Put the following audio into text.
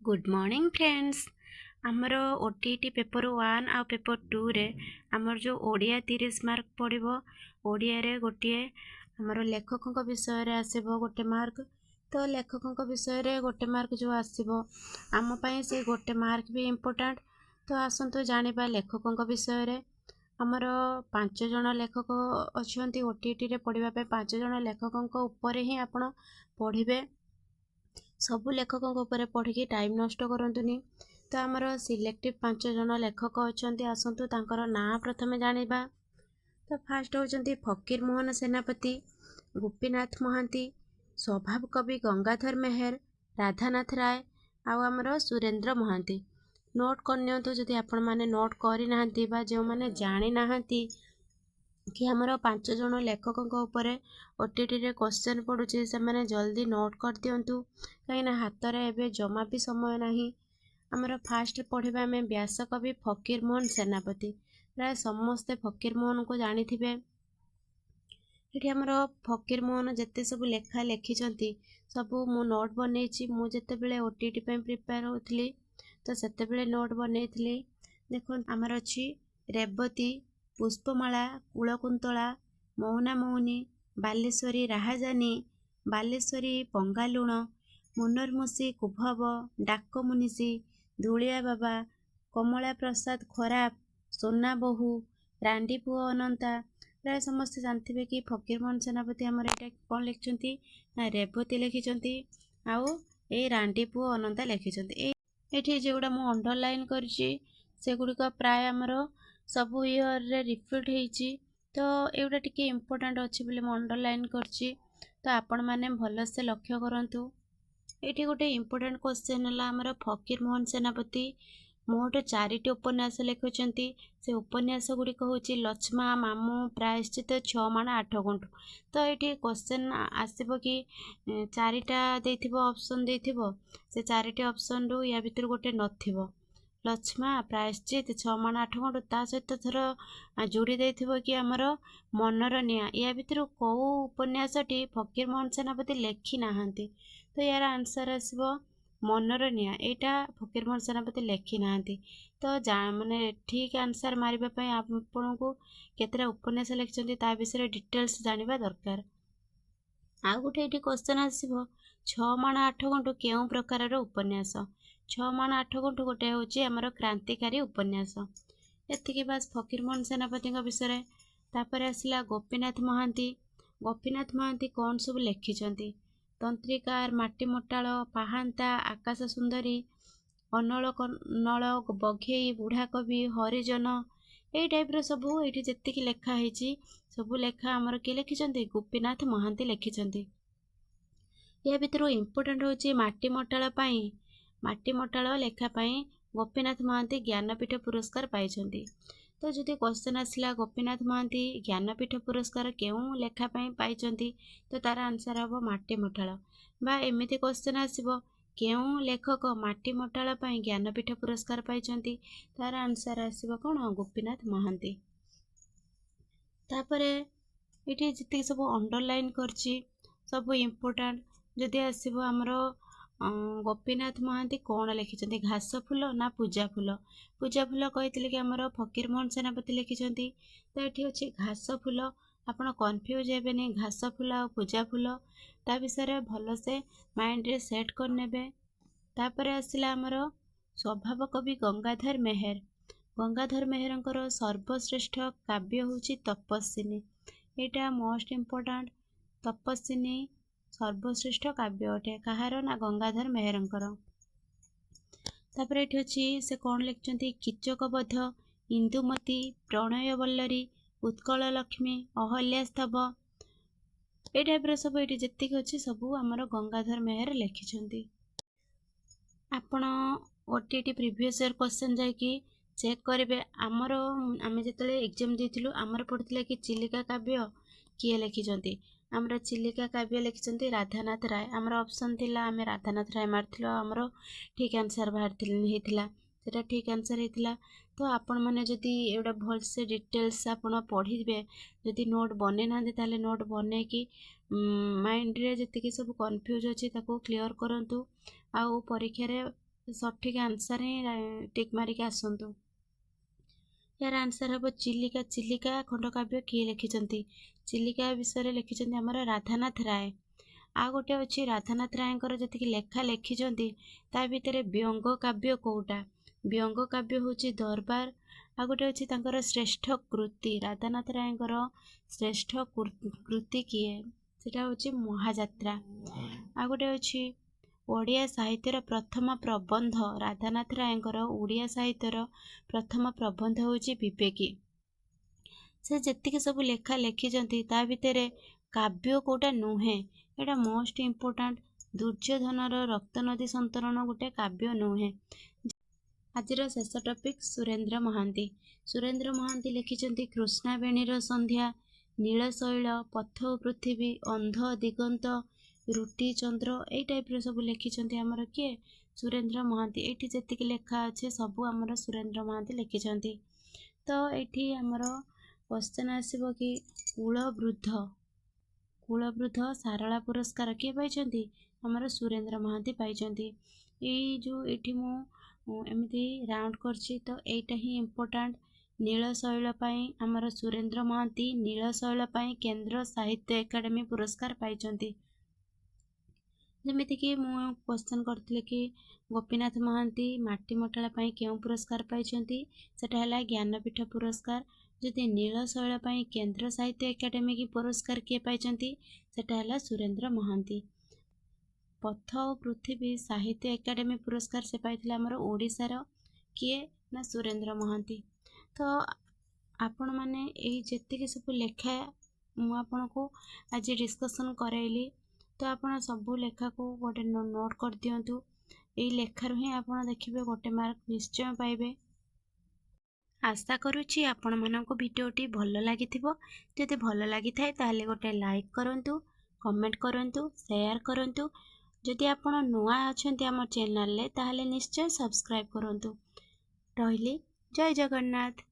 Good morning friends. आमर OTT paper 1 आ paper 2 रे आमर जो ओडिया 30 मार्क पड़ो ओडिया रे गोटे आमर लेखकों विषय रे आसीबो गोटे मार्क। तो लेखकों विषय रे गोटे मार्क जो आसीबो आम पई से गोटे मार्क भी इम्पोर्टेंट। तो आसंतु जानिबा लेखकों विषय रे आमर 5 जण लेखक अछंती ओटीटी रे पढ़िबा पे 5 जण लेखकों ऊपर ही आपण पढ़िबे। सबु लेखकों ऊपर पढ़ी टाइम नष्ट करंतुनी। तो आमर सिलेक्टिव 5 जण लेखक अछंती आसंतु तांकर नाम प्रथमे जानिबा। तो फास्ट होचंती फकीर मोहन सेनापति, गोपीनाथ महांती, स्वभाव कवि गंगाधर मेहर, राधानाथ राय आउ आमर सुरेंद्र महांती। नोट करनियंतु जदि आपण माने नोट करि नाहंती बा जो माने जानि नाहंती कि आमर 5 जण लेखकों ऊपर ओटीटी रे क्वेश्चन पड़ुची से माने जल्दी नोट कर दियंतु कहीं हाथ रे एबे जमा भी समय नाही। आमर फास्ट पढ़िबा में व्यास कवि फकीर मोहन सेनापति। प्राय समस्ते फकीर मोहन को जानी थिबे। एठी आमर फकीर मोहन जेते सब लेखा लेखिचंती सबू मु नोट बनैछि। मु जेते बेले ओटीटी पे प्रिपेयर होतली तो सेते बेले नोट बनैथिली। देखो आमर अछि रेवती, पुष्पमाला, कुलकुंतला, मौना मौनी, बालेश्वरी राहाजानी, बालेश्वरी पंगालुण, मुनरमुसी कुभव, डाक मुनिसी, धूलिया बाबा, कमला प्रसाद खराब, सोना बहु, रांडी पुओ अनंता। प्राय समस्ते जानथिबे कि फकीर मोहन सेनापति आमर एटा कोन लिखिचंती ना रेवती लिखिचंती आउ ए रांडी पुओ अनंता लिखिचंती। एठी जेगुडा मु अंडरलाइन करछि सेगुडिक प्राय आमर सबु ईयर रे रिपीट हेछि। तो एउडा टिके इम्पोर्टेंट अछि बोली मु अंडरलाइन करछि। तो आपण माने भल से लक्ष्य करंतु। एठी गोटे इम्पोर्टेंट क्वेश्चन हला आमर फकीर मोहन सेनापति मोट 4टी उपन्यास लिखुचंती। से उपन्यास गुड़िक होछि लक्ष्मा, मामू, प्रायश्चित, 6 माण 8 गुंठ। तो एठी क्वेश्चन आसीबो कि 4टा देथिबो ऑप्शन देथिबो से 4टी ऑप्शन रु या भितर गोटे नथिबो लक्ष्मा, प्रायश्चित, 6 माण 8 गुंठ। ता सहित थर जोड़ी देथिबो कि आमर मनर निया। या भितर को उपन्यासटी फकीर मोहन सेनापति लेखि नाहंती। तो यार आंसर आसीबो मनर निया। एटा फकीर मोहन सेनापति लेखि नाहंती। तो माने ठीक आंसर मारिबा पई आपनको केतरा उपन्यास लिखिचंती ता विषय डिटेल्स जानिबा दरकार। आ गोटे एठी क्वेश्चन आसीबो 6 माण 8 गुंठ केउ प्रकारर उपन्यास। 6 माण 8 गुंठ गोटे होची हमर क्रांतिकारी उपन्यास। एतिकी बास फकीर मोहन सेनापति विषय। तापर आसिला गोपीनाथ महांती। गोपीनाथ महांती कौन सब लिखिचंती तंत्रिकार, माटी मोटाळ, पाहांता, आकाश सुंदरी, अनल कनल, बघेई, बुढ़ा कवि, हरिजन ए टाइप रो सबू एठी जेतिकी लेखा हेची सबू लेखा हमर के लिखिचंती गोपीनाथ महांती लिखिचंती। या भितर इम्पोर्टेंट होची माटी मोटाळ पई। माटी मोटाळ लेखा पई गोपीनाथ महांती ज्ञानपीठ पुरस्कार पाइछंती। तो जदि क्वेश्चन आसिला गोपीनाथ महांती ज्ञानपीठ पुरस्कार केउ लेखा पई पाइछंती तो तार आंसर हबो माटी मोटाळ। बा एमिति क्वेश्चन आसीबो केउ लेखक माटी मोटाळ पई ज्ञानपीठ पुरस्कार पाइछंती तार आंसर आसीबो कोन गोपीनाथ महांती। तापरे एठी जति सब अंडरलाइन करछि सब इम्पोर्टेंट। जदि आसीबो हमरो गोपीनाथ महांती कौन लिखिचंती घास फूल ना पूजा फूल। पूजा फूल कहितले कि हमरो फकीर मोहन सेनापति लिखिचंती। तो एठी अछि घास फूल। आपण कंफ्यूज हेबेनी घास फूल आ पूजा फूल ता विषय भल से माइंड रे सेट कर नेबे। तापरे आसिला हमरो स्वभाव कवि गंगाधर मेहर। गंगाधर मेहरंकर सर्वश्रेष्ठ काव्य होछि तपस्विनी। एटा मोस्ट इम्पोर्टेंट। तपस्विनी सर्वश्रेष्ठ काव्य अटे कहार ना गंगाधर मेहरंकर। तापरे एठी अछि से कोन लिखचंती कीचकबध, इंदुमती, प्रणय वल्लरी, उत्कल लक्ष्मी, अहल्या स्तव ए टाइप रो सब एठी जेतिक अछि सबू हमर गंगाधर मेहर लिखिचंती। आपण ओटीटी प्रीवियस ईयर क्वेश्चन जाय कि चेक करिवे। आमर आमे जेतले एग्जाम देथिलु आमर पढितले कि चिलिका काव्य किए लिखिचंती। आमर चिलिका काव्य लिखिचंती राधानाथ राय। आमर ऑप्शन थिला आमे राधानाथ राय मारथिलो आमर ठीक आंसर हेतिला सेटा ठीक आंसर हेतिला। तो आपण माने जदि एडा भल से डिटेल्स आपण पढिबे जदि नोट बने नांदे ताले नोट बने कि माइंड रे जति कि सब कंफ्यूज अछि ताको क्लियर करंतु। आउ परीक्षा रे ସଠିକ୍ ଆନ୍ସର୍ ହିଁ ଟିକ୍ ମାରିକି ଆସନ୍ତୁ। यार आंसर हम चिलिका। चिलिका खंडकाव्य किए लिखिं? चिलिका विषय लिखिं आमर राधानाथ राय। आ गोटे अच्छी राधानाथ रायकर जी लेखा लिखिं ता भितर व्यंग काव्य कौटा? व्यंग काव्य हूँ दरबार। आ गोटे अच्छी श्रेष्ठ कृति। राधानाथ रायकर श्रेष्ठ कृति किए? सेटा हूँ महाजात्रा। आ गोटे अच्छी ओडिया साहित्यर प्रथम प्रबंध। राधानाथ रायकर ओडिया साहित्यर प्रथम प्रबंध हूँ विवेकी। से जेतिक सब लेखा लिखिं ता भितर काव्य कौटा नुहे? एटा मोस्ट इम्पोर्टाट। दुर्योधनर रक्त नदी संतरण गोटे काव्य नुहे। आजिर शेष टॉपिक सुरेंद्र महांती। सुरेंद्र महांती लिखिं कृष्णावेणीर संध्या, नीलशैल, पथ पृथ्वी, अंध दिगंत, रुटी चंद्र ए टाइप सब लिखिं आमर किए? सुरेंद्र महांती। ये जी लेखा अच्छे सबू आमर सुरेंद्र महांती लिखिं। तो ये आमर क्वेश्चन आसब कि कुलवृद्ध। कुलवृद्ध सारला पुरस्कार किए पाइछंती? आमर सुरेंद्र महांती पाइछंती। ये जो ये एमती राउंड करछि तो एटा ही इम्पोर्टाट। नीलशैल पाई आमर सुरेंद्र महांती नीलशैल पाई केंद्र साहित्य एकाडेमी पुरस्कार पाइछंती। जमीक मु क्वेश्चन करथिले कि गोपीनाथ महांती माटीमटाला पाई केउ पुरस्कार पाइछंती? सेटा हला ज्ञानपीठ पुरस्कार। जदि नीलशैल पाई केंद्र साहित्य एकाडेमी की पुरस्कार किए पाइछंती? सेटा हला सुरेंद्र महांती। पथ और पृथ्वी साहित्य एकाडेमी पुरस्कार से पाइथिले हमर ओडिशार किए? ना सुरेंद्र महांती। तो आपण माने एही जेतिक सब लेखा मु आपन को आज डिस्कशन करैली, तो आपण सब लेखा को गोटे नोट कर दियंतु। एही लेखार ही आपण देखिबे गोटे मार्क निश्चय पाइबे। आशा करुछि आपण मानक भिडियोटी भल लागिथिबो। जदि भल लागिथाय ताहले गोटे लाइक करंतु, कमेंट करंतु, शेयर करंतु। जदि आपण नुआ अछंती आम चैनल ले ताहले निश्चय सब्सक्राइब करंतु। रहिली। जय जगन्नाथ।